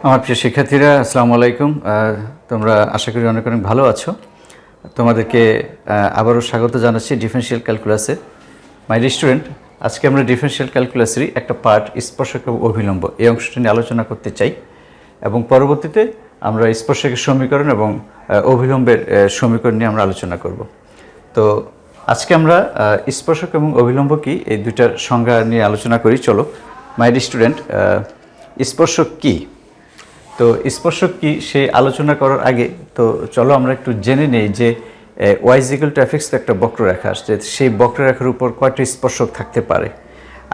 আমার প্রিয় শিক্ষার্থীরা, আসসালামু আলাইকুম। তোমরা আশা করি অনেক অনেক ভালো আছো। তোমাদেরকে আবারও স্বাগত জানাচ্ছি ডিফারেনশিয়াল ক্যালকুলাসে। মাই স্টুডেন্ট, আজকে আমরা ডিফারেনশিয়াল ক্যালকুলাসেরই একটা পার্ট, স্পর্শক এবং অভিলম্ব, এই অংশটা নিয়ে আলোচনা করতে চাই এবং পরবর্তীতে আমরা স্পর্শকের সমীকরণ এবং অভিলম্বের সমীকরণ নিয়ে আমরা আলোচনা করব। তো আজকে আমরা স্পর্শক এবং অভিলম্ব কি এই দুইটার সংজ্ঞা নিয়ে আলোচনা করি। চলো মাই স্টুডেন্ট, স্পর্শক কী, তো স্পর্শক কি সে আলোচনা করার আগে তো চলো আমরা একটু জেনে নেই যে Y is equal to F X তো একটা বক্ররেখা আসছে, সেই বক্ররেখার উপর কয়টি স্পর্শক থাকতে পারে।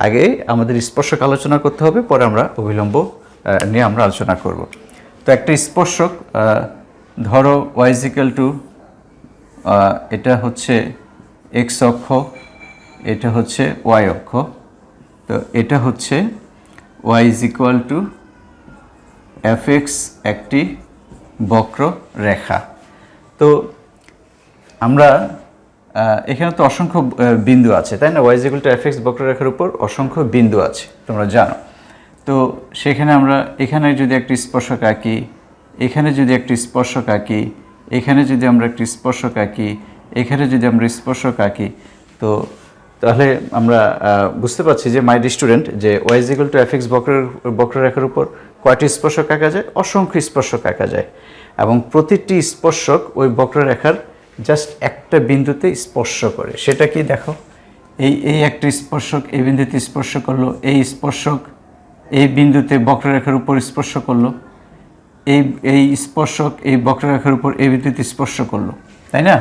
আগে আমাদের স্পর্শক আলোচনা করতে হবে, পরে আমরা অভিলম্ব নিয়ে আমরা আলোচনা করব। তো একটা স্পর্শক, ধরো ওয়াই ইজ ইকুয়াল টু, এটা হচ্ছে এক্স অক্ষ, এটা হচ্ছে ওয়াই অক্ষ, তো এটা হচ্ছে Y is equal to F X একটি বক্ররেখা। তো আমরা এখানে তো অসংখ্য বিন্দু আছে, তাই না? Y is equal to F x বক্ররেখার উপর অসংখ্য বিন্দু আছে, তোমরা জানো। তো সেখানে আমরা এখানে যদি একটি স্পর্শক আঁকি, এখানে যদি একটি স্পর্শক আঁকি, এখানে যদি আমরা একটি স্পর্শক আঁকি, এখানে যদি আমরা স্পর্শক আঁকি, তো তাহলে আমরা বুঝতে পারছি যে মাই স্টুডেন্ট, যে Y is equal to F x বক্ররেখার উপর কয়টি স্পর্শক আঁকা যায়? অসংখ্য স্পর্শক আঁকা যায়, এবং প্রতিটি স্পর্শক ওই বক্ররেখার জাস্ট একটা বিন্দুতে স্পর্শ করে। সেটা কি দেখো, এই একটা স্পর্শক এই বিন্দুতে স্পর্শ করলো, এই স্পর্শক এই বিন্দুতে বক্ররেখার উপর স্পর্শ করলো, এই স্পর্শক এই বক্ররেখার উপর এই বিন্দুতে স্পর্শ করলো, তাই না?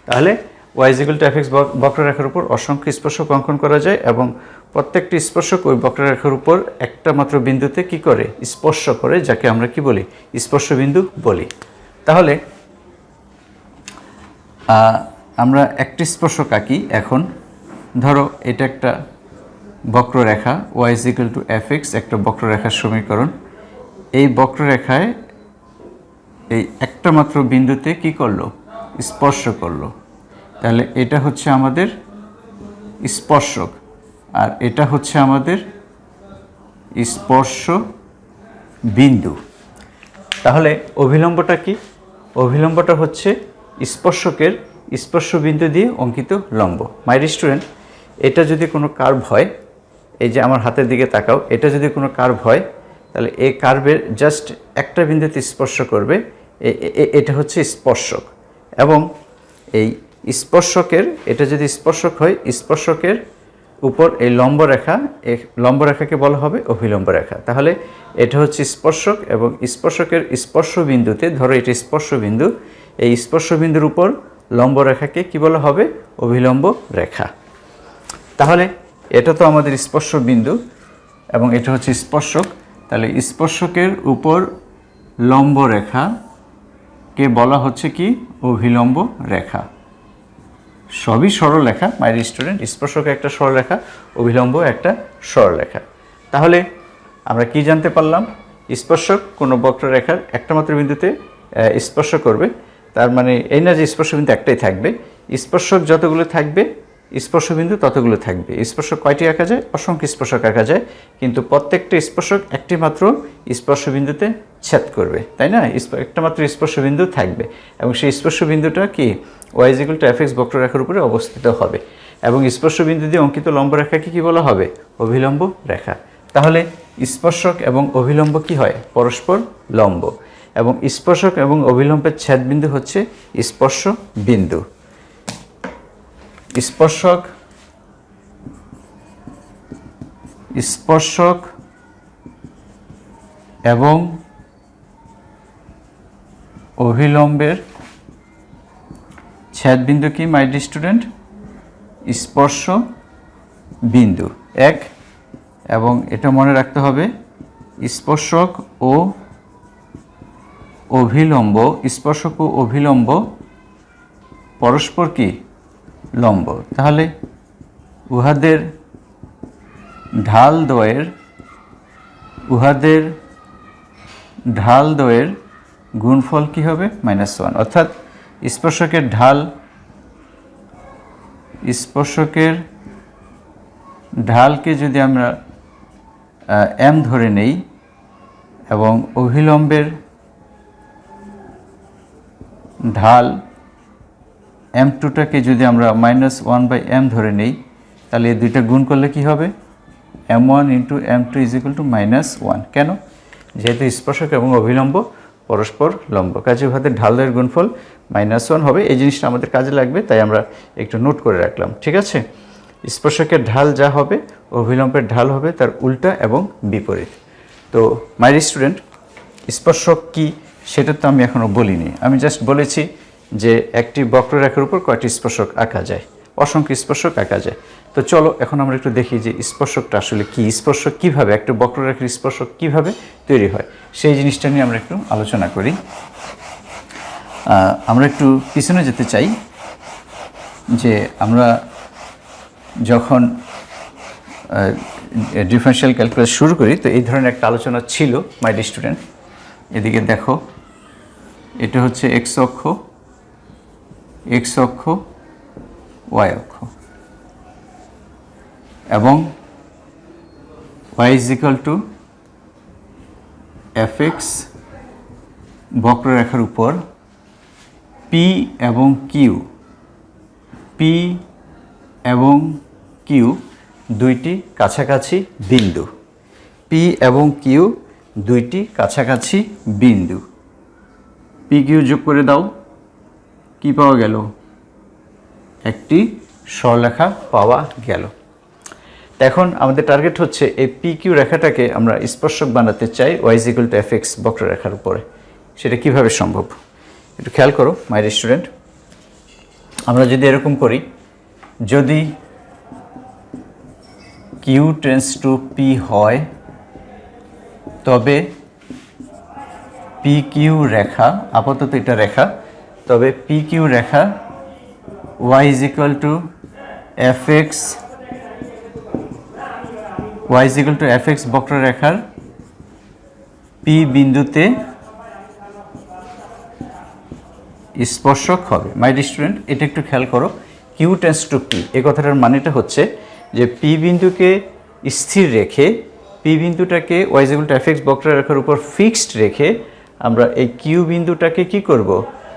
তাহলে Y is equal to F x বক্ররেখার উপর অসংখ্য স্পর্শক অঙ্কন করা যায়, এবং প্রত্যেকটি স্পর্শক ওই বক্ররেখার উপর একটা মাত্র বিন্দুতে কি করে? স্পর্শ করে, যাকে আমরা কি বলি? স্পর্শ বিন্দু বলি। তাহলে আমরা একটি স্পর্শক আঁকি। এখন ধরো এটা একটা বক্ররেখা, Y is equal to F x একটা বক্ররেখার সমীকরণ। এই বক্ররেখায় এই একটা মাত্র বিন্দুতে কি করলো? স্পর্শ করলো। তাহলে এটা হচ্ছে আমাদের স্পর্শক, আর এটা হচ্ছে আমাদের স্পর্শ বিন্দু। তাহলে অভিলম্বটা কি? অভিলম্বটা হচ্ছে স্পর্শকের স্পর্শ বিন্দু দিয়ে অঙ্কিত লম্ব। মাই স্টুডেন্ট, এটা যদি কোনো কার্ভ হয়, এই যে আমার হাতের দিকে তাকাও, এটা যদি কোনো কার্ভ হয়, তাহলে এই কার্ভের জাস্ট একটা বিন্দুতে স্পর্শ করবে, এটা হচ্ছে স্পর্শক। এবং এই স্পর্শকের, এটা যদি স্পর্শক হয়, স্পর্শকের উপর এই লম্বরেখাকে বলা হবে অভিলম্ব রেখা। তাহলে এটা হচ্ছে স্পর্শক, এবং স্পর্শকের স্পর্শ বিন্দুতে, ধরো এটা স্পর্শ বিন্দু, এই স্পর্শ বিন্দুর উপর লম্বরেখাকে কি বলা হবে? অভিলম্ব রেখা। তাহলে এটা তো আমাদের স্পর্শ বিন্দু এবং এটা হচ্ছে স্পর্শক। তাহলে স্পর্শকের উপর লম্ব রেখাকে বলা হচ্ছে কি? অভিলম্ব রেখা। সবই সরলরেখা মাই স্টুডেন্ট, স্পর্শক একটা সরলরেখা, অভিলম্ব একটা সরলরেখা। তাহলে আমরা কি জানতে পারলাম? স্পর্শক কোনো বক্ররেখার একটা মাত্র বিন্দুতে স্পর্শ করবে, তার মানে এই না যে স্পর্শবিন্দু একটাই থাকবে। স্পর্শক যতগুলো থাকবে, স্পর্শবিন্দু ততগুলো থাকবে। স্পর্শক কয়টি আঁকা যায়? অসংখ্য স্পর্শক আঁকা যায়, কিন্তু প্রত্যেকটা স্পর্শক একটি মাত্র স্পর্শবিন্দুতে ছেদ করবে, তাই না? একটা মাত্র স্পর্শবিন্দু থাকবে, এবং সেই স্পর্শবিন্দুটা কি? Y is equal to F x বক্ররেখার উপরে অবস্থিত হবে, এবং স্পর্শবিন্দু দিয়ে অঙ্কিত লম্বরেখাকে কি বলা হবে? অভিলম্ব রেখা। তাহলে স্পর্শক এবং অভিলম্ব কি হয়? পরস্পর লম্ব, এবং স্পর্শক এবং অভিলম্বের ছেদবিন্দু হচ্ছে স্পর্শ বিন্দু। স্পর্শক এবং অভিলম্বের ছেদবিন্দু কি মাই স্টুডেন্ট? স্পর্শ বিন্দু এক। এবং এটা মনে রাখতে হবে, স্পর্শক ও অভিলম্ব, স্পর্শক ও অভিলম্ব পরস্পর কি? লম্ব। তাহলে উহাদের ঢাল দ্বয়ের গুণফল কি হবে? -1। অর্থাৎ স্পর্শকের ঢালকে যদি আমরা m ধরে নেই, এবং অভিলম্বের ঢাল m2টাকে যদি আমরা -1/m ধরে নেই, তাহলে এই দুইটা গুণ করলে কি হবে? m1 × m2 = -1। কেন? যেহেতু স্পর্শক এবং অভিলম্ব পরস্পর লম্ব, কাজে উহাদের ঢালের গুণফল -1 হবে। এই জিনিসটা আমাদের কাজে লাগবে, তাই আমরা একটু নোট করে রাখলাম। ঠিক আছে, স্পর্শকের ঢাল যা হবে অভিলম্বের ঢাল হবে তার উল্টা এবং বিপরীত। তো মাই স্টুডেন্ট, স্পর্শক কি সেটা তো আমি এখনও বলিনি। আমি জাস্ট বলেছি যে একটি বক্ররেখার উপর কয়টি স্পর্শক আঁকা যায়, অসংখ্য স্পর্শক আঁকা যায়। তো চলো এখন আমরা একটু দেখি যে স্পর্শকটা আসলে কি, স্পর্শক কীভাবে, একটা বক্ররেখার স্পর্শক কীভাবে তৈরি হয় সেই জিনিসটা নিয়ে আমরা একটু আলোচনা করি। আমরা একটু পিছনে যেতে চাই, যে আমরা যখন ডিফারেনশিয়াল ক্যালকুলাস শুরু করি তো এই ধরনের একটা আলোচনা ছিল মাই ডিয়ার স্টুডেন্ট। এদিকে দেখো, এটা হচ্ছে এক্স অক্ষ, ওয়াই অক্ষ, এবং y = fx বক্ররেখার উপর p এবং q দুইটি কাছাকাছি বিন্দু, p এবং q দুইটি কাছাকাছি বিন্দু। p q যোগ করে দাও, কি পাওয়া গেল? একটি সরলরেখা পাওয়া গেল। এখন আমাদের টার্গেট হচ্ছে এই PQ রেখাটাকে আমরা স্পর্শক বানাতে চাই y = fx বক্ররেখার উপরে। সেটা কিভাবে সম্ভব একটু খেয়াল করো মাই ডিয়ার স্টুডেন্ট। আমরা যদি এরকম করি, যদি Q টেন্ডস টু P হয়, তবে PQ রেখা, আপাতত এটা রেখা, তবে PQ রেখা y = fx বক্ররেখার P বিন্দুতে স্পর্শক হবে। মাই ডিয়ার স্টুডেন্ট, এটা একটু খেয়াল করো, Q টেন্ডস টু P, এই কথাটার মানেটা হচ্ছে যে P বিন্দুকে স্থির রেখে, P বিন্দুটাকে y = fx বক্ররেখার উপর ফিক্সড রেখে আমরা এই Q বিন্দুটাকে কি করব?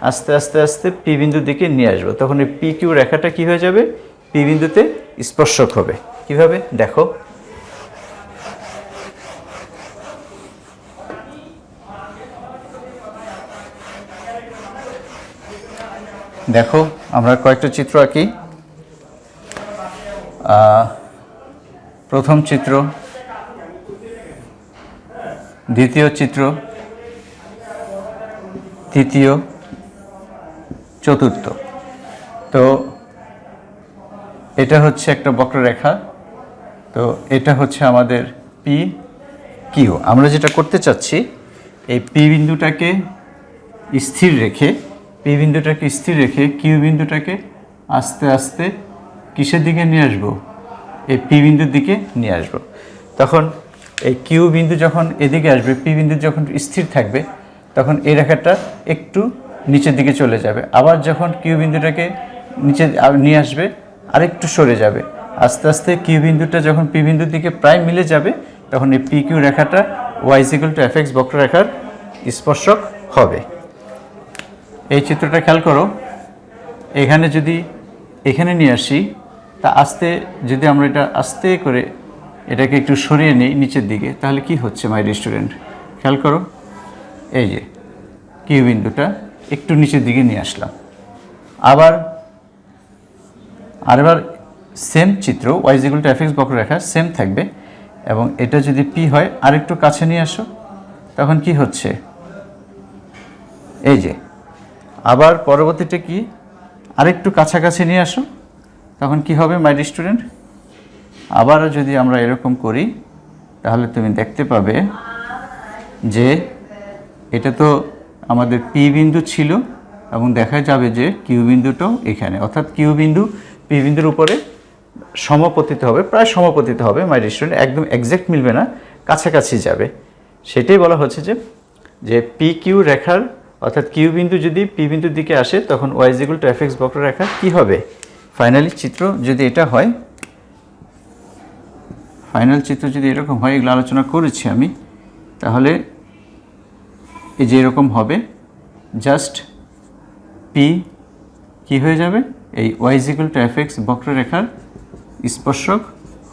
আস্তে আস্তে আস্তে P বিন্দুর দিকে নিয়ে আসবো। তখন এই PQ রেখাটা কি হয়ে যাবে? P বিন্দুতে স্পর্শক হবে। কিভাবে দেখো, দেখো আমরা কয়েকটা চিত্র আঁকি। প্রথম চিত্র, দ্বিতীয় চিত্র, তৃতীয়, চতুর্থ। তো এটা হচ্ছে একটা বক্ররেখা, তো এটা হচ্ছে আমাদের পি কিউ। আমরা যেটা করতে চাচ্ছি, এই পি বিন্দুটাকে স্থির রেখে, কিউ বিন্দুটাকে আস্তে আস্তে কিসের দিকে নিয়ে আসবো? এই পি বিন্দুর দিকে নিয়ে আসবো। তখন এই কিউ বিন্দু যখন এদিকে আসবে, পি বিন্দু যখন স্থির থাকবে, তখন এই রেখাটা একটু নিচের দিকে চলে যাবে। আবার যখন কিউ বিন্দুটাকে নিচে নিয়ে আসবে, আরেকটু সরে যাবে। আস্তে আস্তে কিউ বিন্দুটা যখন পি বিন্দুর দিকে প্রায় মিলে যাবে, তখন এই পি কিউ রেখাটা y = fx বক্ররেখার স্পর্শক হবে। এই চিত্রটা খেয়াল করো, এখানে যদি এখানে নিয়ে আসি, তা আস্তে যদি আমরা এটা আস্তে করে এটাকে একটু সরিয়ে নিই নিচের দিকে, তাহলে কি হচ্ছে মাই ডিয়ার স্টুডেন্ট? খেয়াল করো, এই যে কিউ বিন্দুটা একটু নিচের দিকে নিয়ে আসলাম। আরেকবার সেম চিত্র, y = fx বক্ররেখা সেম থাকবে, এবং এটা যদি p হয় আরেকটু কাছে নিয়ে আসো, তখন কি হচ্ছে? এই যে আবার পরবর্তীটা কি, আরেকটু কাছাকাছি নিয়ে আসো, তখন কি হবে মাই ডিয়ার স্টুডেন্ট? আবারও যদি আমরা এরকম করি, তাহলে তুমি দেখতে পাবে যে এটা তো আমাদের পি বিন্দু ছিল, এবং দেখা যাবে যে কিউ বিন্দুটাও এখানে, অর্থাৎ কিউ বিন্দু পি বিন্দুর উপরে সমপতিত হবে, প্রায় সমপতিত হবে মাই ডিয়ার স্টুডেন্ট। একদম এক্স্যাক্ট মিলবে না, কাছাকাছি যাবে। সেটাই বলা হচ্ছে যে পি কিউ রেখার, অর্থাৎ কিউ বিন্দু যদি পি বিন্দুর দিকে আসে, তখন y = fx বক্ররেখা কি হবে? ফাইনালি চিত্র যদি এটা হয়, ফাইনাল চিত্র যদি এরকম হয়, এগুলো আলোচনা করেছি আমি, তাহলে এই যে এরকম হবে, জাস্ট পি কি হয়ে যাবে, এই y is equal to F x বক্ররেখার স্পর্শক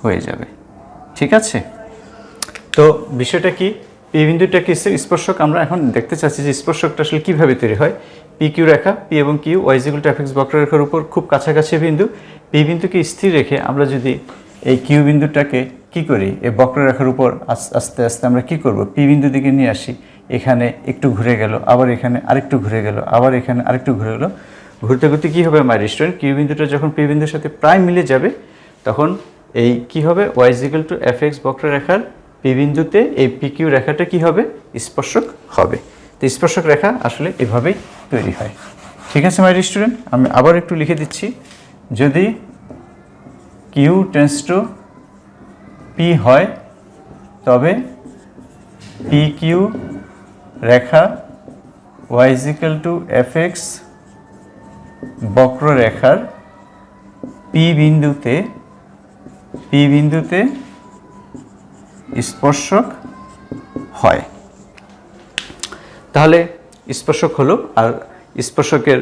হয়ে যাবে। ঠিক আছে, তো বিষয়টা কি, পি বিন্দুটা কি স্পর্শক, আমরা এখন দেখতে চাচ্ছি যে স্পর্শকটা আসলে কীভাবে তৈরি হয়। পি কিউ রেখা, পি এবং Q y is equal to F x বক্ররেখার উপর খুব কাছাকাছি বিন্দু, পি বিন্দুকে স্থির রেখে আমরা যদি এই কিউ বিন্দুটাকে কি করি, এই বক্ররেখার উপর আস্তে আস্তে আমরা কি করব, পি বিন্দু দিকে নিয়ে আসি, এখানে একটু ঘুরে গেল, আবার এখানে আরেকটু ঘুরে গেল, আবার এখানে আরেকটু ঘুরে গেল, ঘুরতে ঘুরতে কী হবে মাই স্টুডেন্ট, কিউ বিন্দুটা যখন পি বিন্দুর সাথে প্রায় মিলে যাবে তখন এই কি হবে, y is equal to F x বক্ররেখার পি বিন্দুতে এই পি কিউ রেখাটা কি হবে, স্পর্শক হবে। তো স্পর্শক রেখা আসলে এভাবেই তৈরি হয়। ঠিক আছে মাই স্টুডেন্ট, আমি আবার একটু লিখে দিচ্ছি, যদি কিউ টেন্স টু পি হয় তবে পি কিউ রেখা y is equal to F x বক্ররেখার পি বিন্দুতে স্পর্শক হয়। তাহলে স্পর্শক হলো, আর স্পর্শকের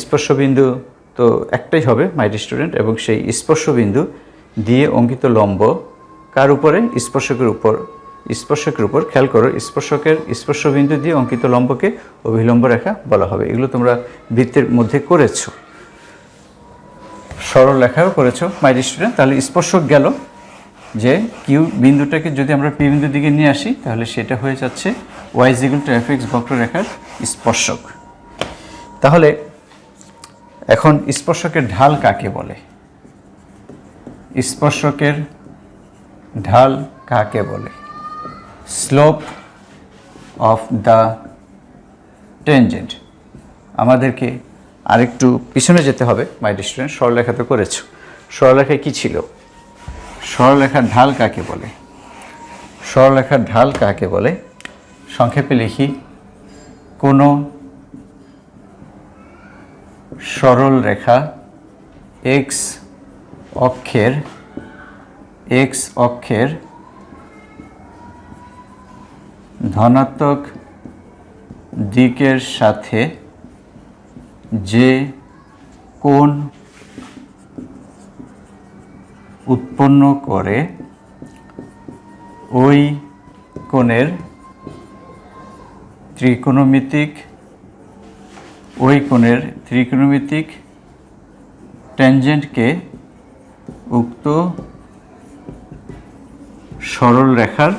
স্পর্শবিন্দু তো একটাই হবে মাই স্টুডেন্ট, এবং সেই স্পর্শবিন্দু দিয়ে অঙ্কিত লম্ব কার উপরে, স্পর্শকের উপর খেয়াল করো, স্পর্শকের স্পর্শবিন্দু দিয়ে অঙ্কিত লম্বকে অভিলম্ব রেখা বলা হবে। এগুলো তোমরা বৃত্তের মধ্যে করেছো, সরল রেখাও করেছো মাই স্টুডেন্ট। তাহলে স্পর্শক গেল, যে কিউ বিন্দুটাকে যদি আমরা পি বিন্দুর দিকে নিয়ে আসি তাহলে সেটা হয়ে যাচ্ছে y is equal to F x বক্ররেখার স্পর্শক। তাহলে এখন স্পর্শকের ঢাল কাকে বলে, স্পর্শকের ঢাল কাকে বলে, স্লোপ অফ দ্য টেনজেন্ট। আমাদেরকে আরেকটু পিছনে যেতে হবে মাই স্টুডেন্ট, সরলরেখা তো করেছো, সরলরেখায় কী ছিল, সরলরেখার ঢাল কাকে বলে, সরলরেখার ঢাল কাকে বলে, সংক্ষেপে লিখি, কোনো সরল রেখা এক্স অক্ষের ধনাত্মক দিকের সাথে যে কোণ উৎপন্ন করে ওই কোণের ত্রিকোণমিতিক ট্যানজেন্টকে উক্ত সরল রেখার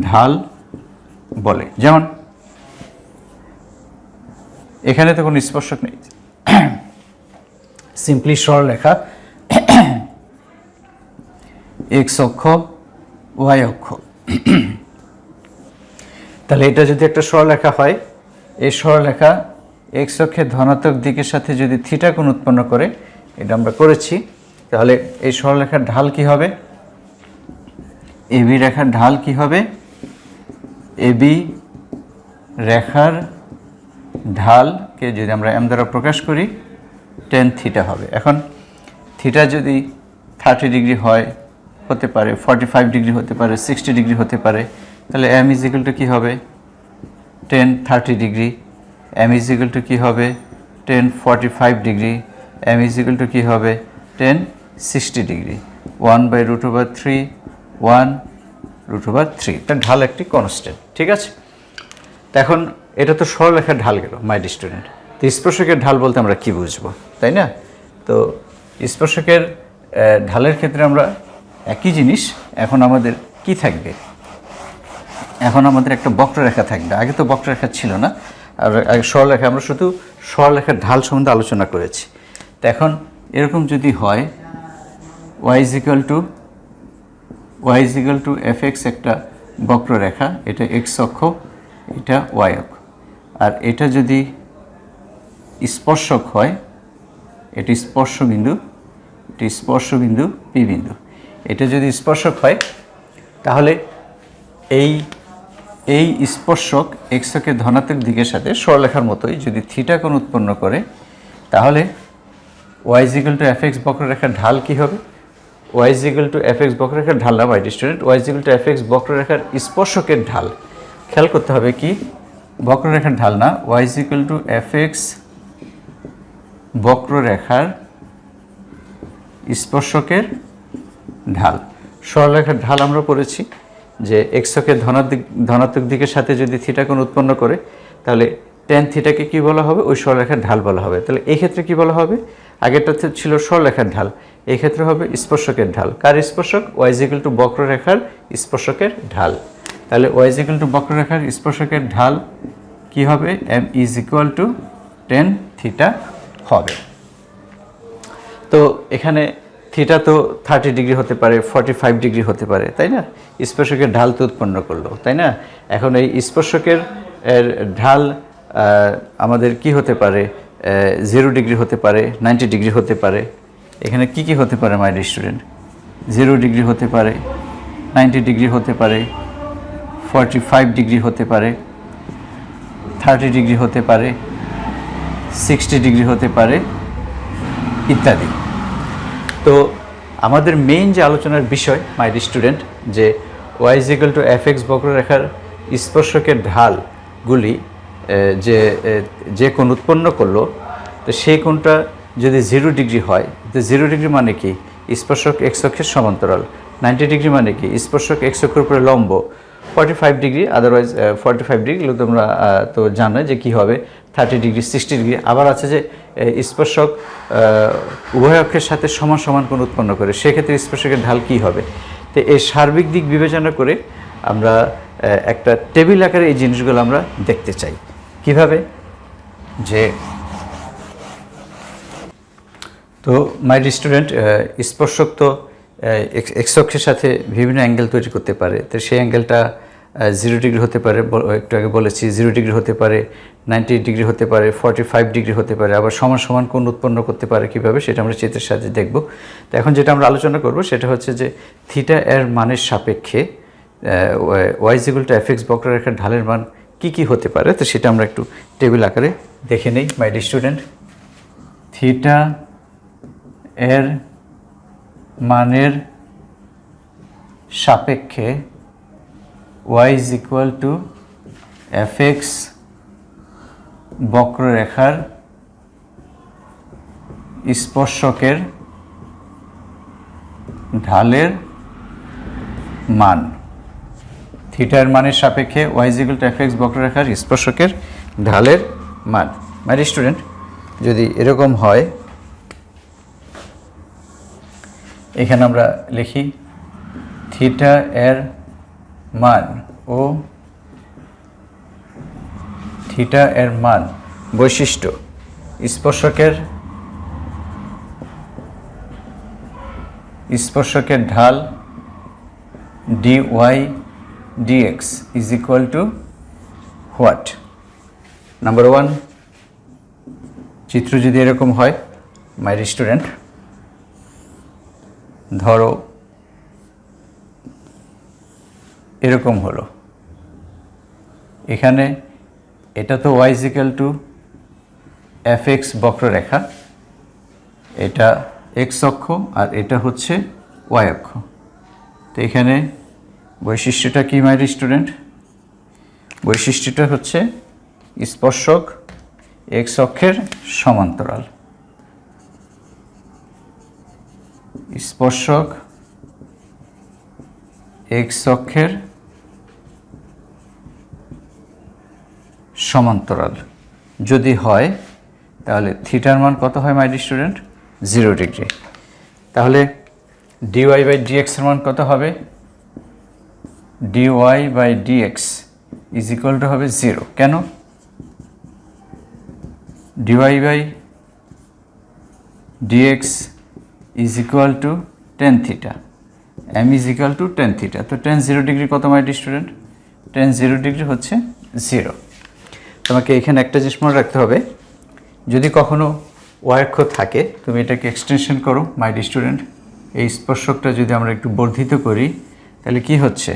ঢাল বলে। যেমন এখানে তো কোনো স্পর্শক নেই, সিম্পলি সরল রেখা, এক্স অক্ষ ওয়াই অক্ষ। তাহলে এটা যদি একটা সরলরেখা হয়, এই সরলরেখা এক্স অক্ষের ধনাত্মক দিকের সাথে যদি থিটা কোণ উৎপন্ন করে, এটা আমরা করেছি, তাহলে এই সরলরেখার ঢাল কি হবে, এবি রেখার ঢাল কি হবে, এবি রেখার ঢালকে যদি আমরা এম দ্বারা প্রকাশ করি টেন থিটা হবে। এখন থিটা যদি 30 ডিগ্রি হয়, হতে পারে 45 ডিগ্রি হতে পারে, 60 ডিগ্রি হতে পারে, তাহলে এম ইজ ইকুয়াল টু কী হবে, 10-30 degree, m is equal to কী হবে, 10-45 degree, m is equal to কী হবে, 10-60 ডিগ্রি, 1/√3, 1/√3। তার ঢাল একটি কনস্ট্যান্ট। ঠিক আছে, তো এখন এটা তো সরলরেখার ঢাল গেল মাই স্টুডেন্ট। তো স্পর্শকের ঢাল বলতে আমরা কি বুঝবো, তাই না? তো স্পর্শকের ঢালের ক্ষেত্রে আমরা একই জিনিস, এখন আমাদের কি থাকবে, এখন আমাদের একটা বক্ররেখা থাকবে। আগে তো বক্ররেখা ছিল না, আর আগে সরলরেখা, আমরা শুধু সরলরেখার ঢাল সম্বন্ধে আলোচনা করেছি। তো এখন এরকম যদি হয়, y is equal to F x একটা বক্ররেখা, এটা এক্স অক্ষ, এটা ওয়াই অক্ষ, আর এটা যদি স্পর্শক হয়, এটি স্পর্শবিন্দু পি বিন্দু, এটা যদি স্পর্শক হয় তাহলে এই স্পর্শক এক্স অক্ষের ধনাত্মক দিকের সাথে সরলরেখার মতোই যদি থিটা কোণ উৎপন্ন করে, তাহলে Y is equal to F x বক্ররেখার ঢাল কী হবে, y is equal to F x বক্ররেখার ঢাল না my student, y is equal to F x বক্ররেখার স্পর্শকের ঢাল। খেয়াল করতে হবে কি বক্ররেখার ঢাল না, y is equal to fx বক্ররেখার স্পর্শকের ঢাল। সরলরেখার ঢাল আমরা পড়েছি যে x অক্ষের ধনাত্মক দিকের সাথে যদি থিটা কোণ উৎপন্ন করে তাহলে tan থিটাকে কি বলা হবে, ওই সরলরেখার ঢাল বলা হবে। তাহলে এই ক্ষেত্রে কি বলা হবে, আগেরটা ছিল সরলরেখার ঢাল, এই ক্ষেত্রে হবে স্পর্শকের ঢাল। কার স্পর্শক, y ইজ ইকুয়াল টু বক্ররেখার স্পর্শকের ঢাল। তাহলে y ইজ ইকুয়াল টু বক্ররেখার স্পর্শকের ঢাল কি হবে, m is equal to tan theta হবে। তো এখানে থিটা তো 30 ডিগ্রি হতে পারে, 45 ডিগ্রি হতে পারে, তাই না? স্পর্শকের ঢাল তো উৎপন্ন করলো, তাই না? এখন এই স্পর্শকের ঢাল আমাদের কি হতে পারে, 0 ডিগ্রি হতে পারে, 90 ডিগ্রি হতে পারে। এখানে কি কি হতে পারে মাই ডিয়ার স্টুডেন্ট, 0 ডিগ্রি হতে পারে, 90 ডিগ্রি হতে পারে, 45 ডিগ্রি হতে পারে, 30 ডিগ্রি হতে পারে, 60 ডিগ্রি হতে পারে ইত্যাদি। তো আমাদের মেইন যে আলোচনার বিষয় মাই ডিয়ার স্টুডেন্ট, যে y is equal to fx বক্ররেখার স্পর্শকের ঢালগুলি যে কোণ উৎপন্ন করলো, তো সেই কোণটা যদি 0 ডিগ্রি হয়, তো 0 ডিগ্রি মানে কি, স্পর্শক x অক্ষের সমান্তরাল। 90 ডিগ্রি মানে কি, স্পর্শক x অক্ষের উপরে লম্ব। 45 ডিগ্রি, আদারওয়াইজ 45 ডিগ্রি তোমরা তো জানো যে কি হবে, 30 ডিগ্রি, 60 ডিগ্রি। আবার আছে যে স্পর্শক উভয় অক্ষের সাথে সমান সমান কোণ উৎপন্ন করে, সেক্ষেত্রে স্পর্শকের ঢাল কি হবে। তো এই সার্বিক দিক বিবেচনা করে আমরা একটা টেবিল আকারে এই জিনিসগুলো আমরা দেখতে চাই। কিভাবে, যে তো মাই ডিয়ার স্টুডেন্ট, স্পর্শক তো এক্স অক্ষের সাথে বিভিন্ন অ্যাঙ্গেল তৈরি করতে পারে। তো সেই অ্যাঙ্গেলটা 0 ডিগ্রি হতে পারে, একটু আগে বলেছি 0 ডিগ্রি হতে পারে, 90 ডিগ্রি হতে পারে, 45 ডিগ্রি হতে পারে, আবার সমান সমান কোণ উৎপন্ন করতে পারে কীভাবে, সেটা আমরা চিত্রের সাহায্যে দেখব। তো এখন যেটা আমরা আলোচনা করব সেটা হচ্ছে যে থিটা এর মানের সাপেক্ষে y is equal to fx বক্ররেখার ঢালের মান কি কি হতে পারে, তো সেটা আমরা একটু টেবিল আকারে দেখে নেই মাই ডিয়ার স্টুডেন্ট। থিটা এর মানের সাপেক্ষে y is equal to fx বক্ররেখার স্পর্শকের ঢালের মান। থিটার মানের সাপেক্ষে y is equal to fx বক্ররেখার স্পর্শকের ঢালের মান। মাই ডিয়ার স্টুডেন্ট, যদি এরকম হয়, এখানে আমরা লিখি থিটা এর মান ও থিটা এর মান বৈশিষ্ট্য স্পর্শকের ঢাল dy dx is equal two what. Number 1, চিত্র যদি এরকম হয় মাই ডিয়ার স্টুডেন্ট, ধরো এরকম হলো, এখানে এটা তো y is equal to fx বক্ররেখা, এটা x অক্ষ আর এটা হচ্ছে y অক্ষ। তো এখানে বৈশিষ্ট্যটা কি মাই ডিয়ার স্টুডেন্ট, বৈশিষ্ট্যটা হচ্ছে স্পর্শক x অক্ষের সমান্তরাল, স্পর্শক x অক্ষের সমান্তরাল যদি হয়, তাহলে থিটার মান কত হয় মাই ডিয়ার স্টুডেন্ট, 0 ডিগ্রি। তাহলে dy বাই dx এর মান কত হবে, dy by dx is equal to হবে 0। কেন, dy by dx is equal to tan theta, m is equal to tan theta. তো tan 0 ডিগ্রি কত my dear student, tan 0 degree হচ্ছে 0। তোমাকে এখানে একটা জিনিস মনে রাখতে হবে, যদি কখনো y অক্ষ থাকে, তুমি এটাকে এক্সটেনশন করো মাই ডিয়ার স্টুডেন্ট, এই স্পর্শকটা যদি আমরা একটু বর্ধিত করি, তাহলে কি হচ্ছে,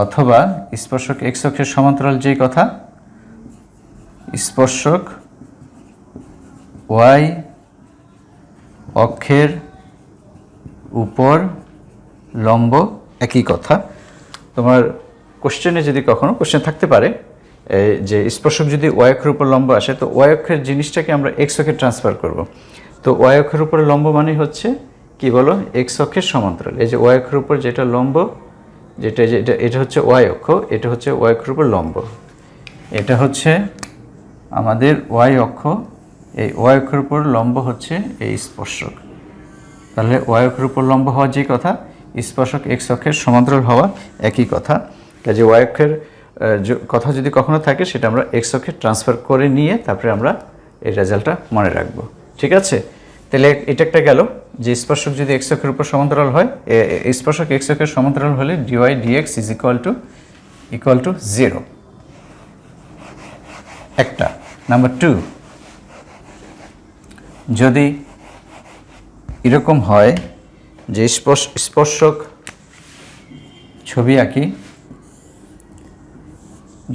অথবা স্পর্শক x অক্ষের সমান্তরাল যেই কথা, স্পর্শক y অক্ষের উপর লম্ব একই কথা। তোমার কোশ্চেনে যদি কখনো কোশ্চেন থাকতে পারে যে স্পর্শক যদি ওয়াই অক্ষের উপর লম্ব আসে, তো ওয়াই অক্ষের জিনিসটাকে আমরা এক্স অক্ষে ট্রান্সফার করব। তো ওয়াই অক্ষের উপরে লম্ব মানে হচ্ছে কি বলো, এক্স অক্ষের সমান্তরাল। এই যে ওয়াই অক্ষের উপর যেটা লম্ব, যেটা এটা হচ্ছে ওয়াই অক্ষ, এটা হচ্ছে ওয়াই অক্ষের উপর লম্ব, এটা হচ্ছে আমাদের ওয়াই অক্ষ। এই ওয়াই অক্ষের উপর লম্ব হচ্ছে এই স্পর্শক। তাহলে ওয়াই অক্ষের উপর লম্ব হওয়ার যে কথা, স্পর্শক এক্স অক্ষের সমান্তরাল হওয়া একই কথা। কাজে ওয়াই অক্ষের কথা যদি কখনো থাকে, সেটা আমরা এক্স অক্ষে ট্রান্সফার করে নিয়ে তারপরে আমরা এই রেজাল্টটা মনে রাখবো। ঠিক আছে, তাহলে এটা একটা গেল যে স্পর্শক যদি এক্স অক্ষের উপর সমান্তরাল হয়, স্পর্শক এক্স অক্ষের সমান্তরাল হলে dy dx is equal to 0 একটা। নাম্বার 2, যদি এরকম হয় যে স্পর্শক ছবি আঁকি,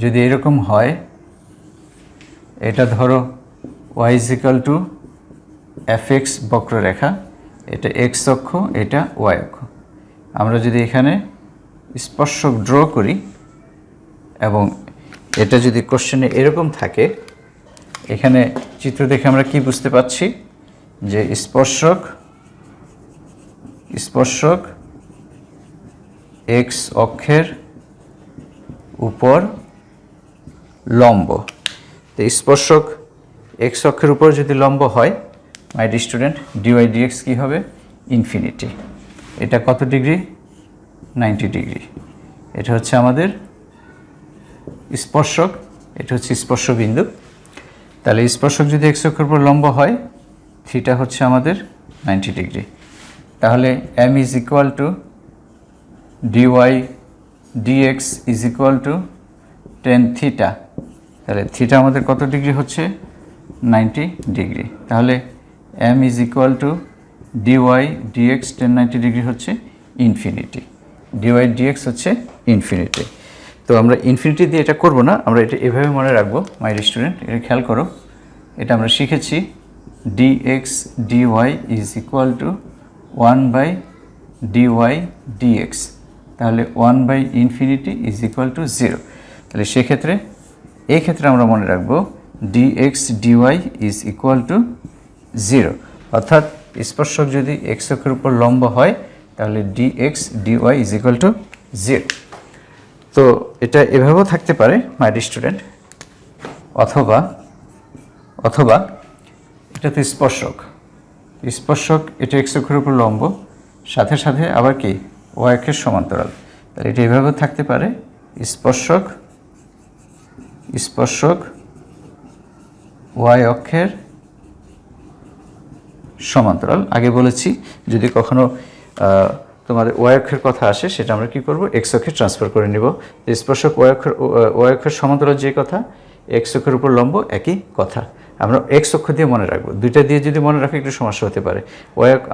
যদি এরকম হয়, এটা ধরো y is equal to fx বক্ররেখা, এটা x অক্ষ, এটা y অক্ষ। আমরা যদি এখানে স্পর্শক ড্র করি এবং এটা যদি কোশ্চেনে এরকম থাকে, এখানে চিত্র দেখে আমরা কি বুঝতে পারছি যে স্পর্শক x অক্ষের উপর লম্ব। তো স্পর্শক এক্স অক্ষের উপর যদি লম্ব হয়, my dear student, dy dx কী হবে, ইনফিনিটি। এটা কত ডিগ্রি, 90 ডিগ্রি। এটা হচ্ছে আমাদের স্পর্শক, এটা হচ্ছে স্পর্শবিন্দু। তাহলে স্পর্শক যদি এক্স অক্ষের উপর লম্ব হয়, থিটা হচ্ছে আমাদের 90 ডিগ্রি। তাহলে m is equal to dy dx is equal to tan theta. তাহলে থিটা আমাদের কত ডিগ্রি হচ্ছে, 90 ডিগ্রি। তাহলে m is equal to dy dx 1090 degree হচ্ছে ইনফিনিটি। ডিওয়াই ডিএক্স হচ্ছে ইনফিনিটি। তো আমরা ইনফিনিটি দিয়ে এটা করব না, আমরা এটা এভাবে মনে রাখবো। মাই স্টুডেন্ট, এটা খেয়াল করো, এটা আমরা শিখেছি dx dy is equal to 1 dy dx. তাহলে 1 ইনফিনিটি ইজ ইকুয়াল টু 0। তাহলে সেক্ষেত্রে এই ক্ষেত্রে আমরা মনে রাখবো dx dy is equal to 0। অর্থাৎ স্পর্শক যদি এক্স অক্ষের উপর লম্ব হয়, তাহলে dx dy is equal to 0। তো এটা এভাবেও থাকতে পারে মাই ডিয়ার স্টুডেন্ট, অথবা এটা তো স্পর্শক এটা এক্স অক্ষের উপর লম্ব, সাথে সাথে আবার কি ওয়াই অক্ষের সমান্তরাল। তাহলে এটা এভাবেও থাকতে পারে, স্পর্শক ওয়াই অক্ষের সমান্তরাল। আগে বলেছি যদি কখনো তোমাদের ওয়াই অক্ষের কথা আসে, সেটা আমরা কি করব, এক্স অক্ষে ট্রান্সফার করে নিব। স্পর্শক ওয়াই অক্ষের সমান্তরাল যে কথা, এক্স অক্ষের উপর লম্ব একই কথা। আমরা এক্স অক্ষ দিয়ে মনে রাখবো, দুইটা দিয়ে যদি মনে রাখি একটু সমস্যা হতে পারে।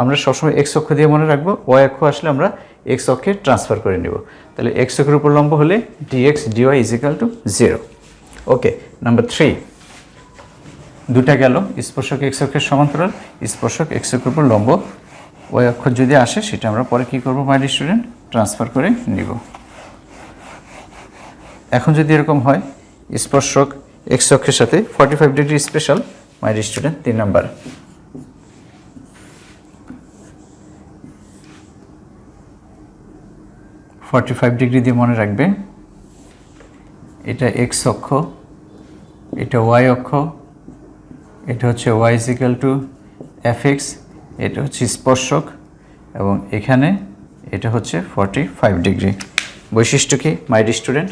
আমরা সবসময় এক্স অক্ষ দিয়ে মনে রাখবো, ওয়াই অক্ষ আসলে আমরা এক্স অক্ষে ট্রান্সফার করে নিব। তাহলে এক্স অক্ষের উপর লম্ব হলে dx dy is equal to 0। Okay, number 3, দুটা গেল, স্পর্শক এক্স অক্ষের সমান্তরাল, স্পর্শক এক্স অক্ষের উপর লম্ব। ওই অক্ষর যদি আসে, সেটা আমরা পরে কি করব মাই ডিয়ার স্টুডেন্ট, ট্রান্সফার করে নিব। এখন যদি এরকম হয়, স্পর্শক এক্স অক্ষের সাথে 45 ডিগ্রি স্পেশাল, মাই ডিয়ার স্টুডেন্ট 3 নাম্বার। ডিগ্রি দিয়ে মনে রাখবে, এটা এক্স অক্ষ, এটা ওয়াই অক্ষ, এটা হচ্ছে Y is equal to f x, এটা হচ্ছে স্পর্শক, এবং এখানে এটা হচ্ছে 45 ডিগ্রি। বৈশিষ্ট্য কি মাই ডিয়ার স্টুডেন্ট,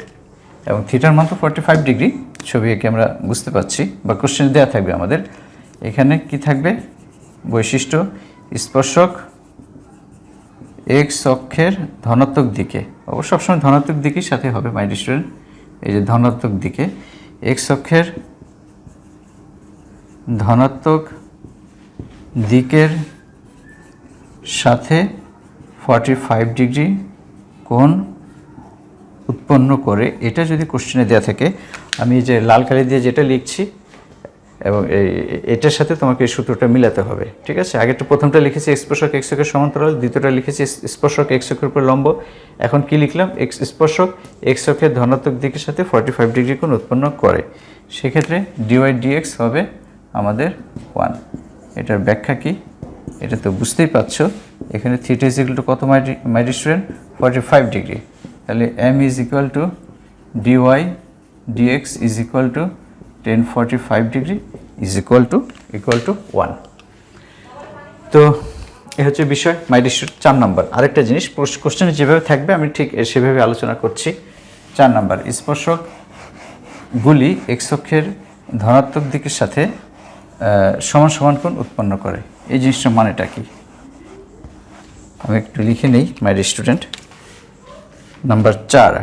এবং থিটার মান তো 45 ডিগ্রি, ছবি এঁকে আমরা বুঝতে পারছি, বা কোশ্চেন দেওয়া থাকবে আমাদের। এখানে কি থাকবে বৈশিষ্ট্য, স্পর্শক এক্স অক্ষের ধনাত্মক দিকে, অবশ্য সবসময় ধনাত্মক দিকের সাথে হবে মাই ডিয়ার স্টুডেন্ট। এই যে ধনাত্মক দিকে, এক্স অক্ষের ধনাত্মক দিকের সাথে 45 ডিগ্রি কোণ উৎপন্ন করে। এটা যদি কোশ্চেনে দেওয়া থাকে, আমি যে লাল কালি দিয়ে যেটা লিখছি, এবং এটার সাথে তোমাকে এই সূত্রটা মিলাতে হবে, ঠিক আছে? আগেরটা প্রথমটা লিখেছি স্পর্শক এক্স অক্ষের সমান্তরাল, দ্বিতীয়টা লিখেছি স্পর্শক এক্স অক্ষের উপর লম্ব। এখন কি লিখলাম? স্পর্শক এক্স অক্ষের ধনাত্মক দিকের সাথে 45 ডিগ্রি কোণ উৎপন্ন করে। সেক্ষেত্রে ডিওয়াই ডিএক্স হবে আমাদের 1। এটার ব্যাখ্যা কি? এটা তো বুঝতেই পারছো, এখানে থিটা ইজ ইকুয়াল টু কত মাই স্টুডেন্ট? 45 ডিগ্রি। তাহলে m is equal to dy dx is equal to 1045 degree is equal to 1। তো এ হচ্ছে বিষয় মাই স্টুডেন্ট। 4 নাম্বার আরেকটা জিনিস, কোশ্চেনে যেভাবে থাকবে আমি ঠিক সেভাবে আলোচনা করছি। 4 নাম্বার, স্পর্শকগুলি এক্স অক্ষের ধনাত্মক দিকের সাথে সমান সমান কোণ উৎপন্ন করে। এই জিনিসটার মানেটা কি আমি একটু লিখে নেই মাই স্টুডেন্ট। নাম্বার 4,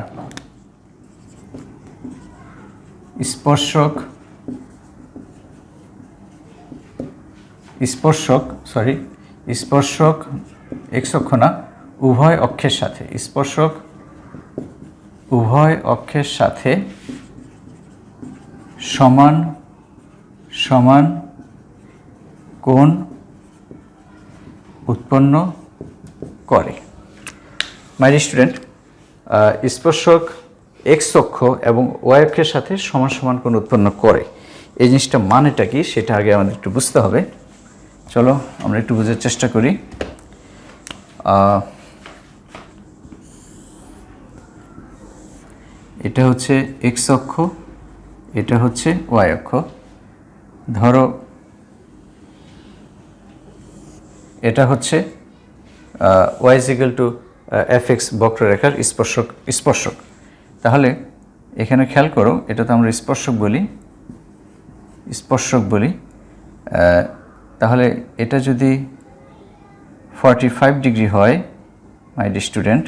স্পর্শক এক্স অক্ষ না, উভয় অক্ষের সাথে, স্পর্শক উভয় অক্ষের সাথে সমান সমান কোণ উৎপন্ন করে। মাই স্টুডেন্ট, স্পর্শক এক্স অক্ষ এবং ওয়াই অক্ষের সাথে সমান সমান কোণ উৎপন্ন করে, এই জিনিসটা মানেটা কি সেটা আগে আমাদের একটু বুঝতে হবে। চলো আমরা একটু বোঝার চেষ্টা করি। এটা হচ্ছে এক্স অক্ষ, এটা হচ্ছে ওয়াই অক্ষ। ধরো এটা হচ্ছে Y is equal to F x বক্ররেখার স্পর্শক। তাহলে এখানে খেয়াল করো, এটা তো আমরা স্পর্শক বলি। তাহলে এটা যদি 45 ডিগ্রি হয় মাই স্টুডেন্ট,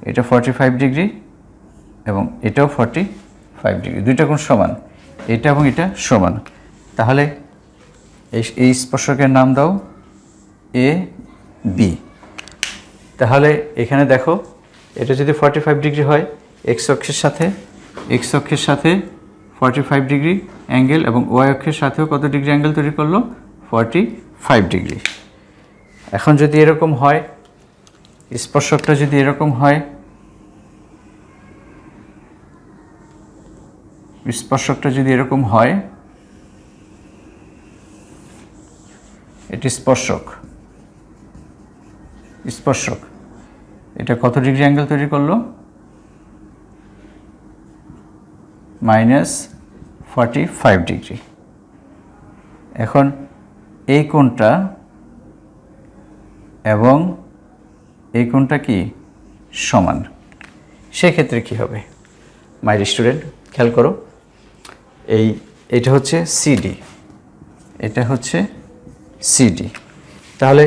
এটা 45 ডিগ্রি এবং এটাও 45 ডিগ্রি, দুইটা কোণ সমান, এটা এবং এটা সমান। তাহলে এই স্পর্শকের নাম দাও এ বি। তাহলে এখানে দেখো, এটা যদি 45 ডিগ্রি হয়, এক্স অক্ষের সাথে 45 ডিগ্রি অ্যাঙ্গেল এবং ওয়াই অক্ষের সাথেও কত ডিগ্রি অ্যাঙ্গেল তৈরি করলো? 45 ডিগ্রি। এখন যদি এরকম হয়, স্পর্শকটা যদি এরকম হয়, এটি স্পর্শক, এটা কত ডিগ্রি অ্যাঙ্গেল তৈরি করলো? -45 ডিগ্রি। এখন এই কোণটা এবং এই কোণটা কি সমান, সেক্ষেত্রে কি হবে মাই স্টুডেন্ট? খেয়াল করো, এটা হচ্ছে সিডি, এটা হচ্ছে সিডি। তাহলে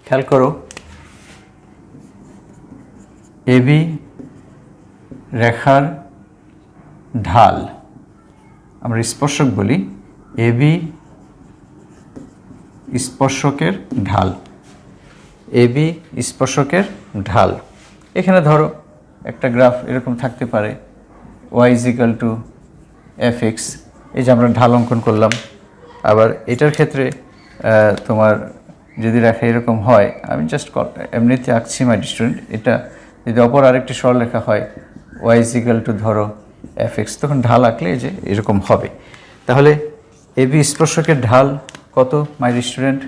খেয়াল করো, এবি রেখার ঢাল, আমরা স্পর্শক বলি, এবি স্পর্শকের ঢাল। এখানে ধরো একটা গ্রাফ এরকম থাকতে পারে, y is equal to F x, এই যে আমরা ঢাল অঙ্কন করলাম। আবার এটার ক্ষেত্রে তোমার যদি রেখা এরকম হয়, আমি জাস্ট এমনিতে আঁকছি মাই স্টুডেন্ট, এটা যদি অপর আরেকটি সরলরেখা হয়, ওয়াই ইজ ইকুয়াল টু ধরো এফ এক্স, তখন ঢাল আঁকলে যে এরকম হবে। তাহলে এবি স্পর্শকের ঢাল কত my student?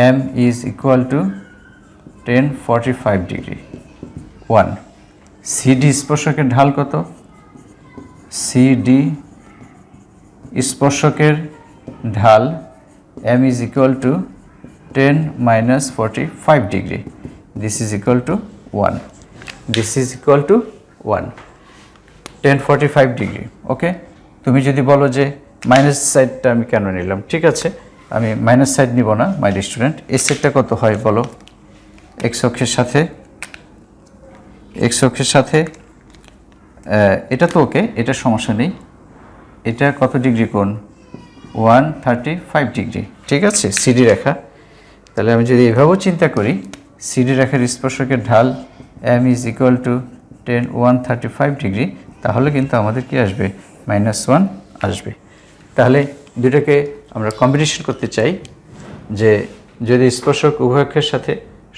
M is equal to 1045 degree 1। CD স্পর্শকের ঢাল কত? সিডি স্পর্শকের ঢাল m is equal to 10 - 45 degree, this is equal to 1, 1045 degree. Okay, তুমি যদি বলো যে মাইনাস সাইডটা আমি কেন নিলাম, ঠিক আছে, আমি মাইনাস সাইড নিব না মাই স্টুডেন্ট। এই সাইডটা কত হয় বলো? এক্স অক্ষের সাথে এটা তো ওকে, এটা সমস্যা নেই। এটা কত ডিগ্রি কোণ? 135 ডিগ্রি, ঠিক আছে, সিডি রেখা। তাহলে আমি যদি এভাবেও চিন্তা করি, সিডি রেখার স্পর্শকের ঢাল m is equal to 135 degree, তাহলে কিন্তু আমাদের কি আসবে? -1 আসবে। তাহলে দুটোকে আমরা কম্বিনেশন করতে চাই যে যদি স্পর্শক উভয় অক্ষের সাথে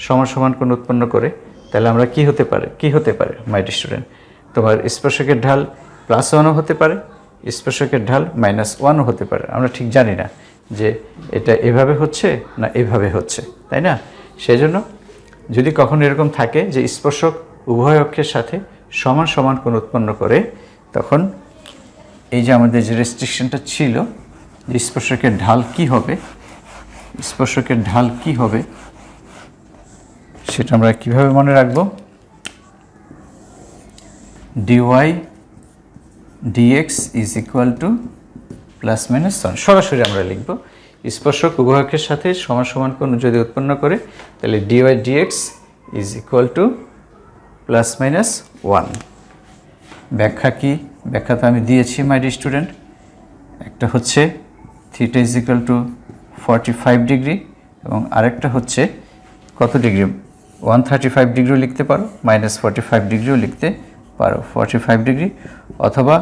সমান সমান কোণ উৎপন্ন করে তাহলে আমরা কি হতে পারে মাই স্টুডেন্ট, তোমার স্পর্শকের ঢাল +1ও হতে পারে, স্পর্শকের ঢাল -1ও হতে পারে। আমরা ঠিক জানি না যে এটা এভাবে হচ্ছে না এভাবে হচ্ছে, তাই না? সেই জন্য যদি কখনো এরকম থাকে যে স্পর্শক উভয় অক্ষের সাথে সমান সমান কোণ উৎপন্ন করে, তখন এই যে আমাদের যে রেস্ট্রিকশনটা ছিল যে স্পর্শকের ঢাল কি হবে, সেটা আমরা কিভাবে মনে রাখব? dy dx is equal to +-1। সরাসরি আমরা লিখব স্পর্শক উভয় অক্ষের সাথে সমান সমান কোণ যদি উৎপন্ন করে তাহলে dy dx is equal to +-1। ব্যাখ্যা কি? ব্যাখ্যা তো আমি দিয়েছি মাই ডিয়ার স্টুডেন্ট। একটা হচ্ছে theta is equal two 45 degree এবং আরেকটা হচ্ছে কত ডিগ্রি? 135 ডিগ্রিও লিখতে পারো, -45 ডিগ্রিও লিখতে পারো, 45 ডিগ্রি অথবা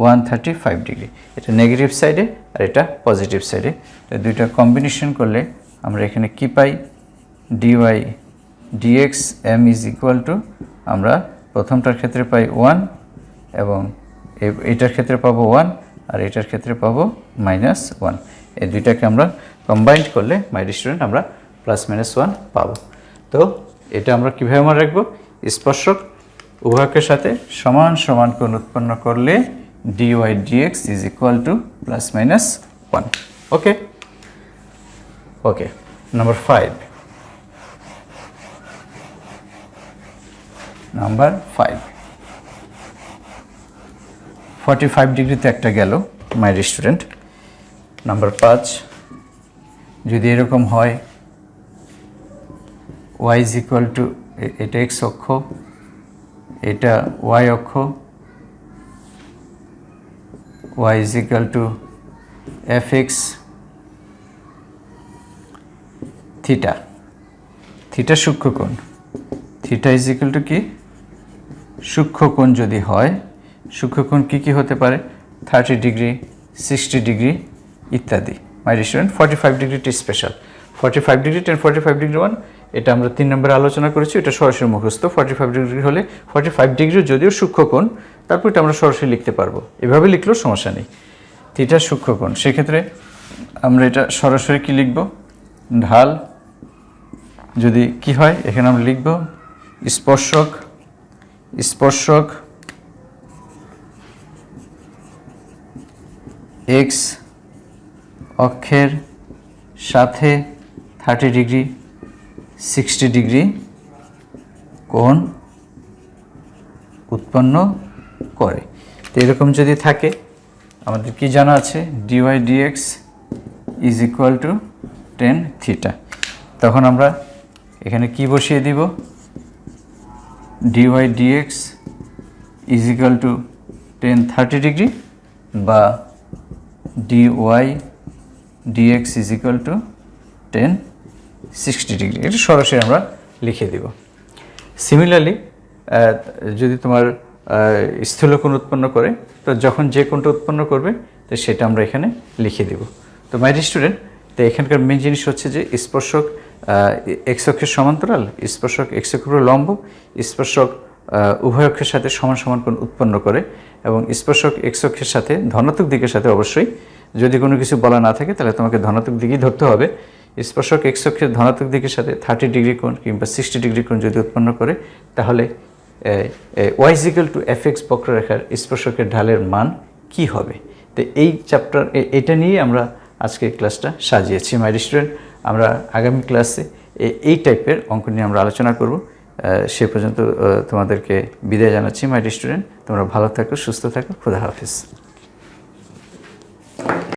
135 ডিগ্রি। এটা নেগেটিভ সাইডে আর এটা পজিটিভ সাইডে। তো দুইটা কম্বিনেশন করলে আমরা এখানে কি পাই? dy dx m is equal two, আমরা প্রথমটার ক্ষেত্রে পাই 1 এবং এটার ক্ষেত্রে পাবো 1 আর এটার ক্ষেত্রে পাবো -1। এই দুইটাকে আমরা কম্বাইন্ড করলে মাই ডিয়ার স্টুডেন্ট আমরা +-1 পাবো। তো এটা আমরা কীভাবে মনে রাখবো? স্পর্শক উভয়কের সাথে সমান সমান কোণ উৎপন্ন করলে dy dx is equal to +-1। Okay okay. Number 5। 45 ডিগ্রিতে একটা গেল মাই ডিয়ার স্টুডেন্ট। নাম্বার 5, যদি এরকম হয় y ইজ ইকুয়াল টু, এটা x অক্ষ, এটা y অক্ষ, y is equal to fx theta, theta সূক্ষ্মকোণ, থিটা ইজ ইকুয়াল টু কি? সূক্ষ্মকোণ যদি হয়, সূক্ষ্মকোণ কী হতে পারে? 30 ডিগ্রি, 60 ডিগ্রি ইত্যাদি। মাই ডিয়ার স্টুডেন্ট 45 ডিগ্রিটি স্পেশাল। 45 ডিগ্রি 10 45 ডিগ্রি 1, এটা আমরা 3 নম্বরে আলোচনা করেছি। এটা সরাসরি মুখস্থ। 45 ডিগ্রি হলে 45 ডিগ্রি যদিও সূক্ষ্মকোণ, তারপর এটা আমরা সরাসরি লিখতে পারবো, এভাবে লিখলেও সমস্যা নেই। থিটা সূক্ষ্মকোণ, সেক্ষেত্রে আমরা এটা সরাসরি কি লিখব? ঢাল যদি কি হয়, এখানে আমরা লিখব স্পর্শক x অক্ষের সাথে 30 ডিগ্রি 60 ডিগ্রি কোণ উৎপন্ন করে। তো এরকম যদি থাকে, আমাদের কি জানা আছে? dy dx is equal to 10 theta. তখন আমরা এখানে কি বসিয়ে দিব? dy dx is equal to 10 30 degree বা dy dx is equal to 10 60 degree. এটা সরাসরি আমরা লিখে দেব। সিমিলারলি যদি তোমার স্থূলকোণ উৎপন্ন করে, তো যখন যে কোণটা উৎপন্ন করবে তো সেটা আমরা এখানে লিখে দেব। তো মাই ডিয়ার স্টুডেন্ট, তো এখানকার মেন জিনিস হচ্ছে যে স্পর্শক এক্স অক্ষের সমান্তরাল, স্পর্শক এক্স অক্ষের লম্ব, স্পর্শক উভয় অক্ষের সাথে সমান সমান কোণ উৎপন্ন করে এবং স্পর্শক এক্স অক্ষের সাথে ধনাত্মক দিকের সাথে, অবশ্যই যদি কোনো কিছু বলা না থাকে তাহলে তোমাকে ধনাত্মক দিকেই ধরতে হবে। স্পর্শক এক্স অক্ষের ধনাত্মক দিকের সাথে 30 ডিগ্রি কোণ কিংবা 60 ডিগ্রি কোণ যদি উৎপন্ন করে, তাহলে y is equal to fx বক্ররেখার স্পর্শকের ঢালের মান কি হবে। তো এই চ্যাপ্টার, এটা নিয়ে আমরা আজকে ক্লাসটা সাজিয়েছি মাই ডিয়ার স্টুডেন্ট। আমরা আগামী ক্লাসে এই টাইপের অঙ্ক নিয়ে আমরা আলোচনা করব। সে পর্যন্ত তোমাদেরকে বিদায় জানাচ্ছি মাই ডিয়ার স্টুডেন্ট। তোমরা ভালো থাকো, সুস্থ থাকো, খোদা হাফেজ।